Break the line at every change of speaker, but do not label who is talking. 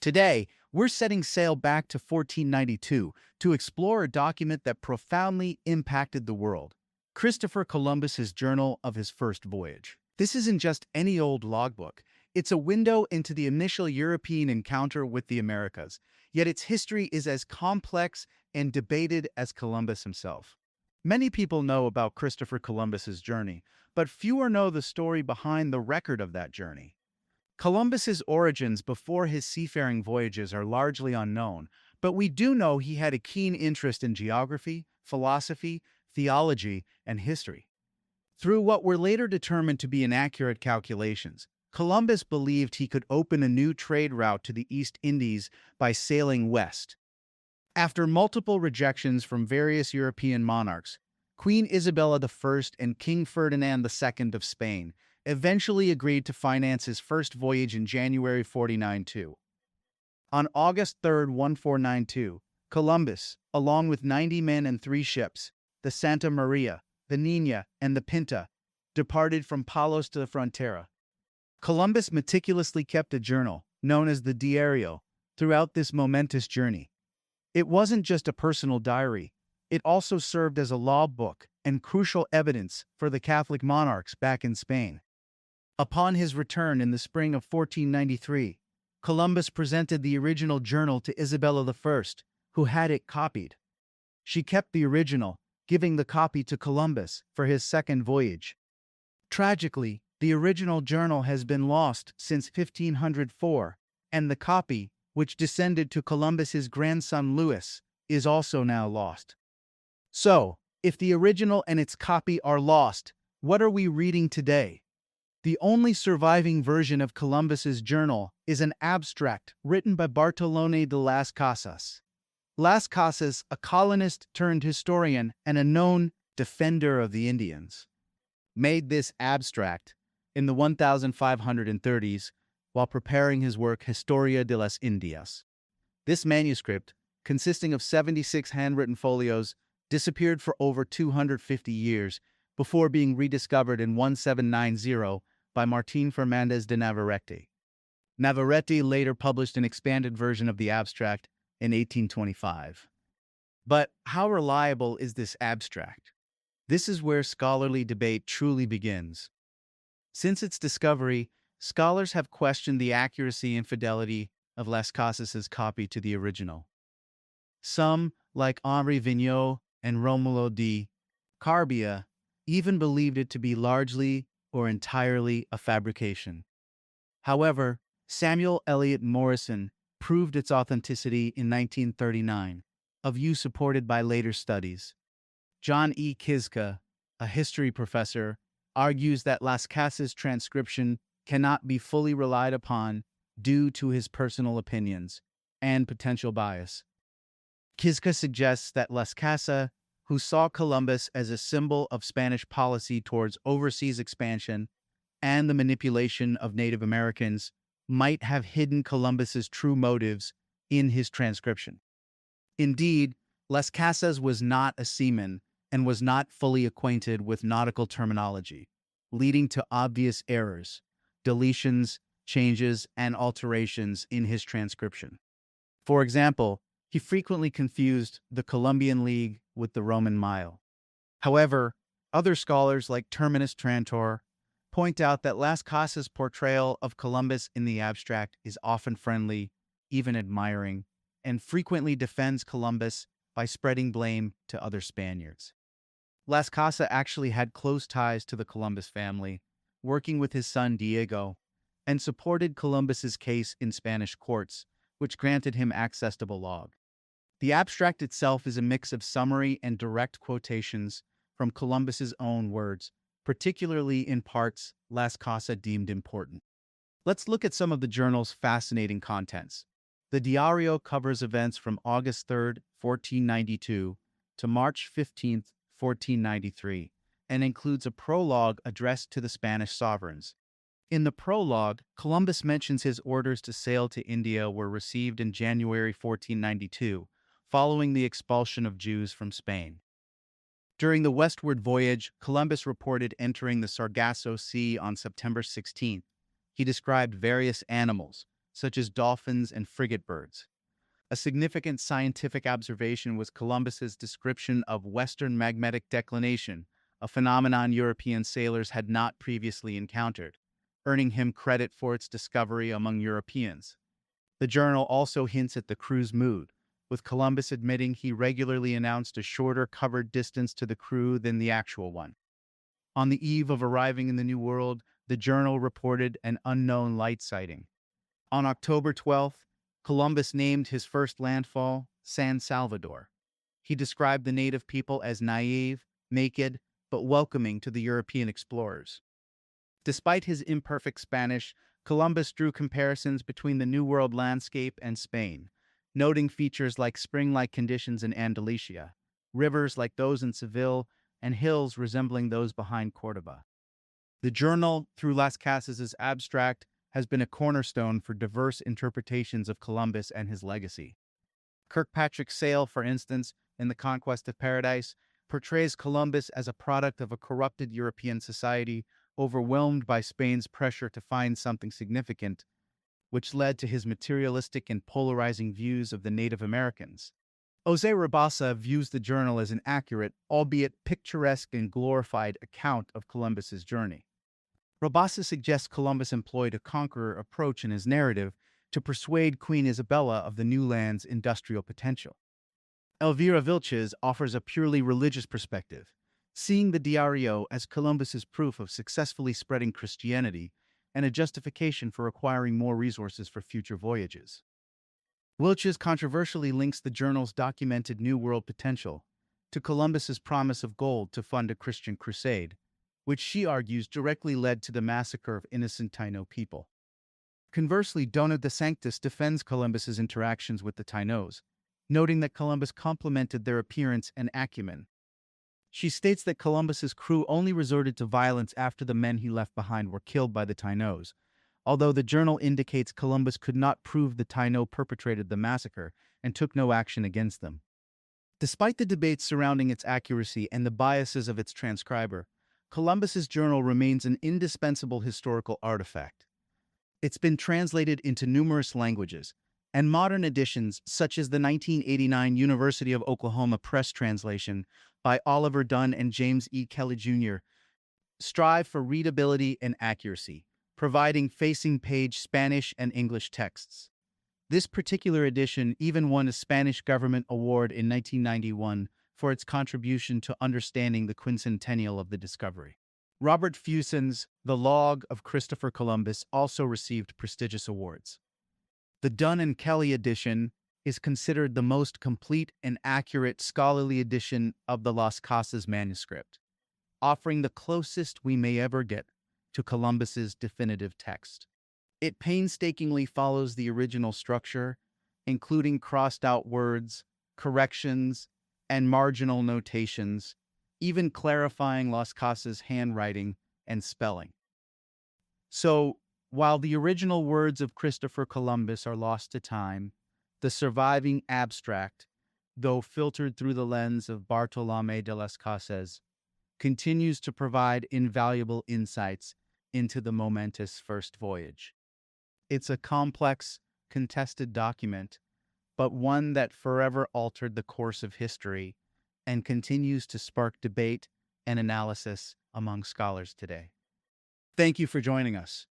Today, we're setting sail back to 1492 to explore a document that profoundly impacted the world: Christopher Columbus's journal of his first voyage. This isn't just any old logbook. It's a window into the initial European encounter with the Americas, yet its history is as complex and debated as Columbus himself. Many people know about Christopher Columbus's journey, but fewer know the story behind the record of that journey. Columbus's origins before his seafaring voyages are largely unknown, but we do know he had a keen interest in geography, philosophy, theology, and history. Through what were later determined to be inaccurate calculations, Columbus believed he could open a new trade route to the East Indies by sailing west. After multiple rejections from various European monarchs, Queen Isabella I and King Ferdinand II of Spain eventually agreed to finance his first voyage in January 1492. On August 3, 1492, Columbus, along with 90 men and 3 ships, the Santa Maria, the Nina, and the Pinta, departed from Palos de la Frontera. Columbus meticulously kept a journal, known as the Diario, throughout this momentous journey. It wasn't just a personal diary, it also served as a law book and crucial evidence for the Catholic monarchs back in Spain. Upon his return in the spring of 1493, Columbus presented the original journal to Isabella I, who had it copied. She kept the original, giving the copy to Columbus for his second voyage. Tragically, the original journal has been lost since 1504, and the copy, which descended to Columbus's grandson Louis, is also now lost. So, if the original and its copy are lost, what are we reading today? The only surviving version of Columbus's journal is an abstract written by Bartolomé de las Casas. Las Casas, a colonist turned historian and a known defender of the Indians, made this abstract in the 1530s while preparing his work Historia de las Indias. This manuscript, consisting of 76 handwritten folios, disappeared for over 250 years before being rediscovered in 1790 by Martín Fernández de Navarrete. Navarrete later published an expanded version of the abstract in 1825. But how reliable is this abstract? This is where scholarly debate truly begins. Since its discovery, scholars have questioned the accuracy and fidelity of Las Casas's copy to the original. Some, like Henri Vigneault and Romulo di Carbia, even believed it to be largely or entirely a fabrication. However, Samuel Eliot Morison proved its authenticity in 1939, a view supported by later studies. John E. Kiska, a history professor, argues that Las Casas' transcription cannot be fully relied upon due to his personal opinions and potential bias. Kiska suggests that Las Casas, who saw Columbus as a symbol of Spanish policy towards overseas expansion and the manipulation of Native Americans, might have hidden Columbus's true motives in his transcription. Indeed, Las Casas was not a seaman and was not fully acquainted with nautical terminology, leading to obvious errors, deletions, changes, and alterations in his transcription. For example, he frequently confused the Columbian League with the Roman Mile. However, other scholars like Terminus Trantor point out that Las Casas' portrayal of Columbus in the abstract is often friendly, even admiring, and frequently defends Columbus by spreading blame to other Spaniards. Las Casas actually had close ties to the Columbus family, working with his son Diego, and supported Columbus's case in Spanish courts, which granted him access to the log. The abstract itself is a mix of summary and direct quotations from Columbus's own words, particularly in parts Las Casas deemed important. Let's look at some of the journal's fascinating contents. The Diario covers events from August 3, 1492 to March 15, 1493, and includes a prologue addressed to the Spanish sovereigns. In the prologue, Columbus mentions his orders to sail to India were received in January 1492, following the expulsion of Jews from Spain. During the westward voyage, Columbus reported entering the Sargasso Sea on September 16th. He described various animals, such as dolphins and frigate birds. A significant scientific observation was Columbus's description of Western magnetic declination, a phenomenon European sailors had not previously encountered, earning him credit for its discovery among Europeans. The journal also hints at the crew's mood, with Columbus admitting he regularly announced a shorter covered distance to the crew than the actual one. On the eve of arriving in the New World, the journal reported an unknown light sighting. On October 12th, Columbus named his first landfall San Salvador. He described the native people as naive, naked, but welcoming to the European explorers. Despite his imperfect Spanish, Columbus drew comparisons between the New World landscape and Spain, noting features like spring-like conditions in Andalusia, rivers like those in Seville, and hills resembling those behind Cordoba. The journal, through Las Casas's abstract, has been a cornerstone for diverse interpretations of Columbus and his legacy. Kirkpatrick Sale, for instance, in The Conquest of Paradise, portrays Columbus as a product of a corrupted European society overwhelmed by Spain's pressure to find something significant, which led to his materialistic and polarizing views of the Native Americans. Jose Rabasa views the journal as an accurate, albeit picturesque and glorified account of Columbus's journey. Rabasa suggests Columbus employed a conqueror approach in his narrative to persuade Queen Isabella of the new land's industrial potential. Elvira Vilches offers a purely religious perspective, seeing the Diario as Columbus's proof of successfully spreading Christianity and a justification for acquiring more resources for future voyages. Vilches controversially links the journal's documented New World potential to Columbus's promise of gold to fund a Christian crusade, which she argues directly led to the massacre of innocent Taino people. Conversely, Dona de Sanctis defends Columbus's interactions with the Tainos, noting that Columbus complimented their appearance and acumen. She states that Columbus's crew only resorted to violence after the men he left behind were killed by the Tainos, although the journal indicates Columbus could not prove the Taino perpetrated the massacre and took no action against them. Despite the debates surrounding its accuracy and the biases of its transcriber, Columbus's journal remains an indispensable historical artifact. It's been translated into numerous languages, and modern editions, such as the 1989 University of Oklahoma Press translation by Oliver Dunn and James E. Kelly Jr., strive for readability and accuracy, providing facing-page Spanish and English texts. This particular edition even won a Spanish government award in 1991 for its contribution to understanding the quincentennial of the discovery. Robert Fuson's The Log of Christopher Columbus also received prestigious awards. The Dunn and Kelly edition is considered the most complete and accurate scholarly edition of the Las Casas manuscript, offering the closest we may ever get to Columbus's definitive text. It painstakingly follows the original structure, including crossed-out words, corrections, and marginal notations, even clarifying Las Casas' handwriting and spelling. So, while the original words of Christopher Columbus are lost to time, the surviving abstract, though filtered through the lens of Bartolomé de las Casas, continues to provide invaluable insights into the momentous first voyage. It's a complex, contested document, but one that forever altered the course of history and continues to spark debate and analysis among scholars today. Thank you for joining us.